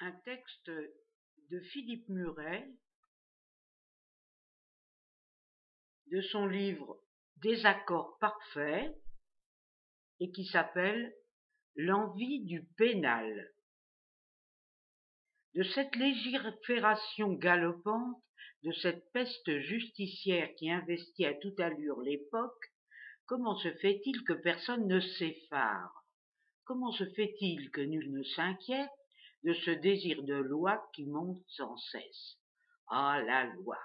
Un texte de Philippe Muret, de son livre Désaccord parfait, et qui s'appelle L'envie du pénal. De cette légifération galopante, de cette peste justicière qui investit à toute allure l'époque, comment se fait-il que personne ne s'effare? Comment se fait-il que nul ne s'inquiète de ce désir de loi qui monte sans cesse? Ah, la loi,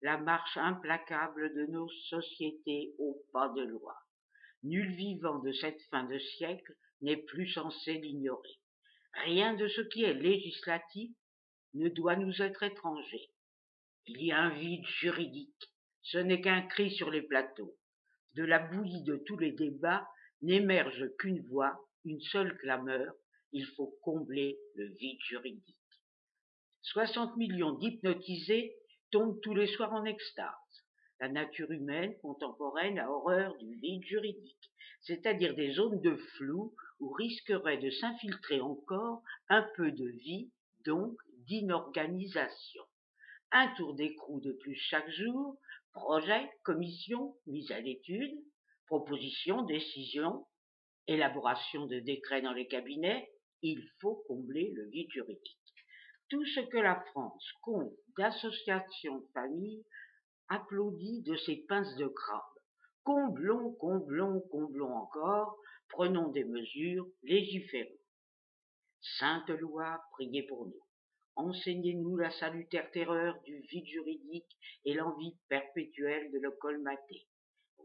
la marche implacable de nos sociétés au pas de loi. Nul vivant de cette fin de siècle n'est plus censé l'ignorer. Rien de ce qui est législatif ne doit nous être étranger. Il y a un vide juridique, ce n'est qu'un cri sur les plateaux. De la bouillie de tous les débats n'émerge qu'une voix, une seule clameur, il faut combler le vide juridique. 60 millions d'hypnotisés tombent tous les soirs en extase. La nature humaine contemporaine a horreur du vide juridique, c'est-à-dire des zones de flou où risquerait de s'infiltrer encore un peu de vie, donc d'inorganisation. Un tour d'écrou de plus chaque jour, projet, commission, mise à l'étude, proposition, décision, élaboration de décrets dans les cabinets, il faut combler le vide juridique. Tout ce que la France compte d'associations de familles applaudit de ses pinces de crabe. Comblons, comblons, comblons encore, prenons des mesures, légiférons. Sainte loi, priez pour nous. Enseignez-nous la salutaire terreur du vide juridique et l'envie perpétuelle de le colmater.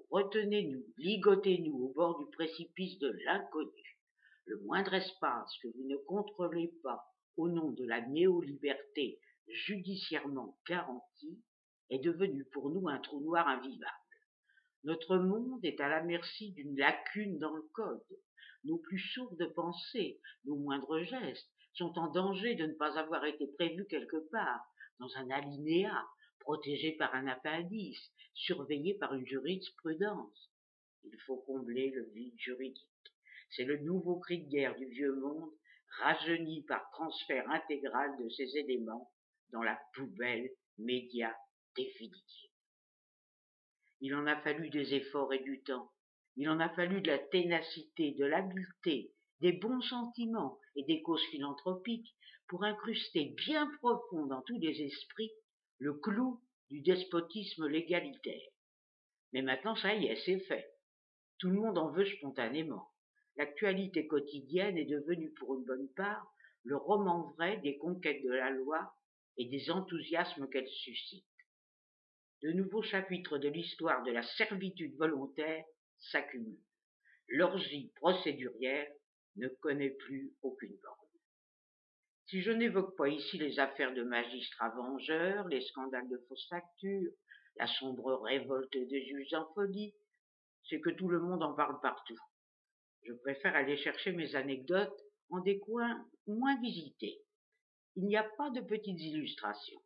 Retenez-nous, ligotez-nous au bord du précipice de l'inconnu. Le moindre espace que vous ne contrôlez pas au nom de la néoliberté judiciairement garantie est devenu pour nous un trou noir invivable. Notre monde est à la merci d'une lacune dans le code. Nos plus sourdes pensées, nos moindres gestes sont en danger de ne pas avoir été prévus quelque part, dans un alinéa, protégé par un appendice, surveillé par une jurisprudence. Il faut combler le vide juridique. C'est le nouveau cri de guerre du vieux monde, rajeuni par transfert intégral de ses éléments dans la poubelle média définitive. Il en a fallu des efforts et du temps. Il en a fallu de la ténacité, de l'habileté, des bons sentiments et des causes philanthropiques pour incruster bien profond dans tous les esprits le clou du despotisme légalitaire. Mais maintenant, ça y est, c'est fait. Tout le monde en veut spontanément. L'actualité quotidienne est devenue pour une bonne part le roman vrai des conquêtes de la loi et des enthousiasmes qu'elle suscite. De nouveaux chapitres de l'histoire de la servitude volontaire s'accumulent. L'orgie procédurière ne connaît plus aucune borne. Si je n'évoque pas ici les affaires de magistrats vengeurs, les scandales de fausses factures, la sombre révolte des juges en folie, c'est que tout le monde en parle partout. Je préfère aller chercher mes anecdotes en des coins moins visités. Il n'y a pas de petites illustrations.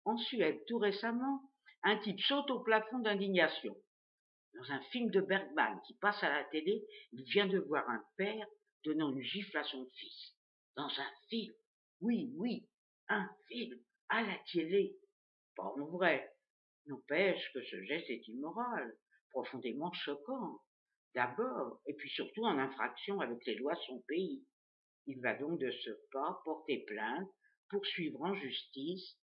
En Suède, tout récemment, un type saute au plafond d'indignation. Dans un film de Bergman qui passe à la télé, il vient de voir un père donnant une gifle à son fils. Dans un film, oui, un film, à la télé. Pas en vrai. N'empêche que ce geste est immoral, profondément choquant. D'abord, et puis surtout en infraction avec les lois de son pays. Il va donc de ce pas porter plainte, poursuivre en justice.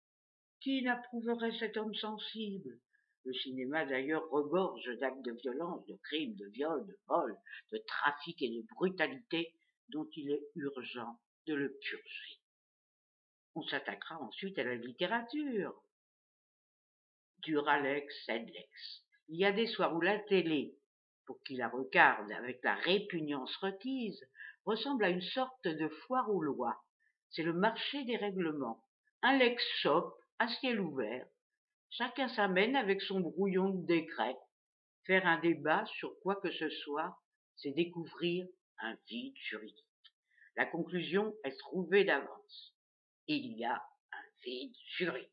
Qui n'approuverait cet homme sensible? Le cinéma d'ailleurs regorge d'actes de violence, de crimes, de viols, de vols, de trafic et de brutalité dont il est urgent de le purger. On s'attaquera ensuite à la littérature. Duralex, sed lex. Il y a des soirs où la télé, pour qui la regarde avec la répugnance requise, ressemble à une sorte de foire aux lois. C'est le marché des règlements. Un lex shop à ciel ouvert. Chacun s'amène avec son brouillon de décret. Faire un débat sur quoi que ce soit, c'est découvrir un vide juridique. La conclusion est trouvée d'avance. Il y a un vide juridique.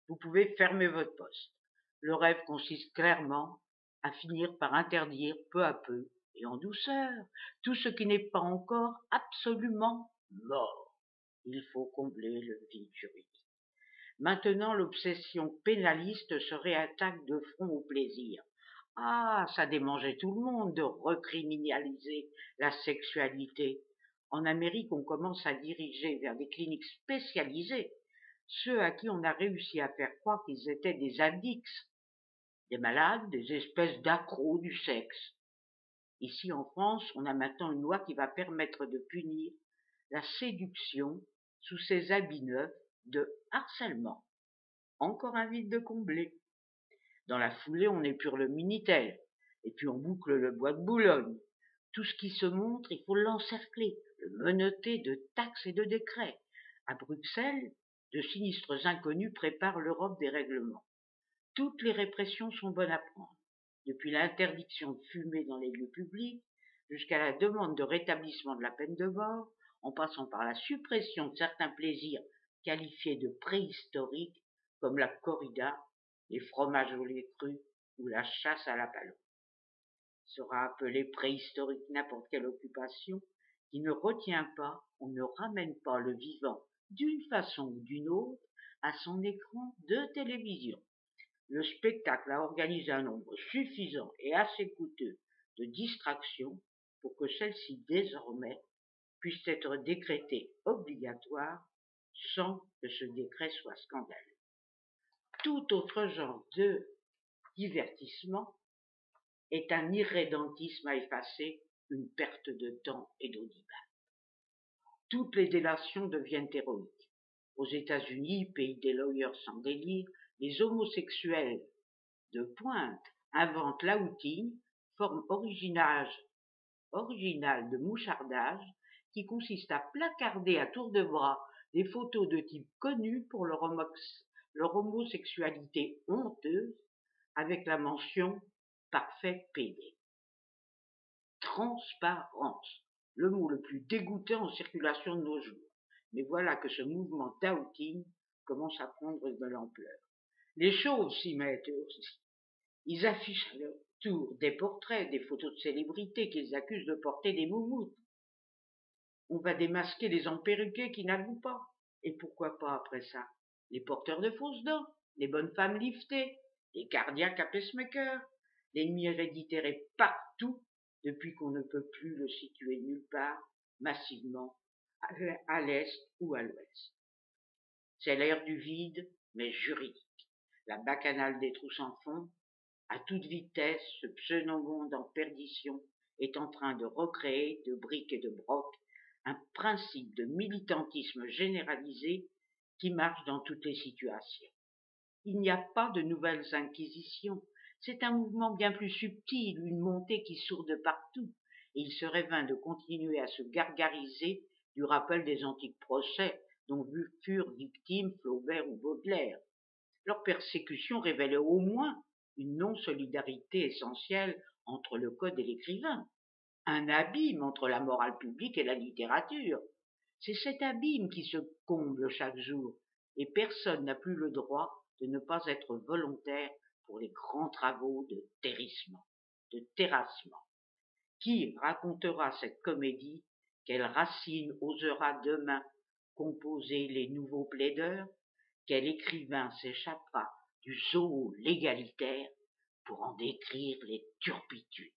Vous pouvez fermer votre poste. Le rêve consiste clairement à finir par interdire peu à peu et en douceur tout ce qui n'est pas encore absolument mort. Il faut combler le vide juridique. Maintenant, l'obsession pénaliste serait attaque de front au plaisir. Ah, ça démangeait tout le monde de recriminaliser la sexualité. En Amérique, on commence à diriger vers des cliniques spécialisées ceux à qui on a réussi à faire croire qu'ils étaient des addicts, des malades, des espèces d'accros du sexe. Ici en France, on a maintenant une loi qui va permettre de punir la séduction sous ses habits neufs de harcèlement. Encore un vide de combler. Dans la foulée, on épure le Minitel, et puis on boucle le bois de Boulogne. Tout ce qui se montre, il faut l'encercler, le menotter de taxes et de décrets. À Bruxelles, de sinistres inconnus préparent l'Europe des règlements. Toutes les répressions sont bonnes à prendre, depuis l'interdiction de fumer dans les lieux publics, jusqu'à la demande de rétablissement de la peine de mort, en passant par la suppression de certains plaisirs qualifiés de préhistoriques, comme la corrida, les fromages au lait cru ou la chasse à la palombe. Sera appelée préhistorique n'importe quelle occupation qui ne retient pas, on ne ramène pas le vivant d'une façon ou d'une autre à son écran de télévision. Le spectacle a organisé un nombre suffisant et assez coûteux de distractions pour que celles-ci désormais puissent être décrétées obligatoires sans que ce décret soit scandaleux. Tout autre genre de divertissement est un irrédentisme à effacer, une perte de temps et d'audimat. Toutes les délations deviennent héroïques. Aux États-Unis, pays des lawyers sans délire, les homosexuels de pointe inventent l'outing, forme originale de mouchardage qui consiste à placarder à tour de bras des photos de types connus pour leur homosexualité honteuse avec la mention parfait pédé. Transparence, le mot le plus dégoûtant en circulation de nos jours. Mais voilà que ce mouvement d'outing commence à prendre de l'ampleur. Les chauves s'y mettent aussi. Ils affichent à leur tour des portraits, des photos de célébrités qu'ils accusent de porter des moumoutes. On va démasquer les emperruqués qui n'avouent pas. Et pourquoi pas après ça les porteurs de fausses dents, les bonnes femmes liftées, les cardiaques à pacemaker. L'ennemi héréditaire est partout depuis qu'on ne peut plus le situer nulle part, massivement, à l'est ou à l'ouest. C'est l'ère du vide, mais juridique. La bacchanale des trous sans fond. À toute vitesse, ce pseudo-monde en perdition est en train de recréer, de briques et de broc, un principe de militantisme généralisé qui marche dans toutes les situations. Il n'y a pas de nouvelles inquisitions, c'est un mouvement bien plus subtil, une montée qui sourde partout, et il serait vain de continuer à se gargariser du rappel des antiques procès dont furent victimes Flaubert ou Baudelaire. Leur persécution révélait au moins une non-solidarité essentielle entre le code et l'écrivain, un abîme entre la morale publique et la littérature. C'est cet abîme qui se comble chaque jour, et personne n'a plus le droit de ne pas être volontaire pour les grands travaux de terrassement. Qui racontera cette comédie? Quelle Racine osera demain composer les nouveaux plaideurs? Quel écrivain s'échappera du zoo légalitaire pour en décrire les turpitudes?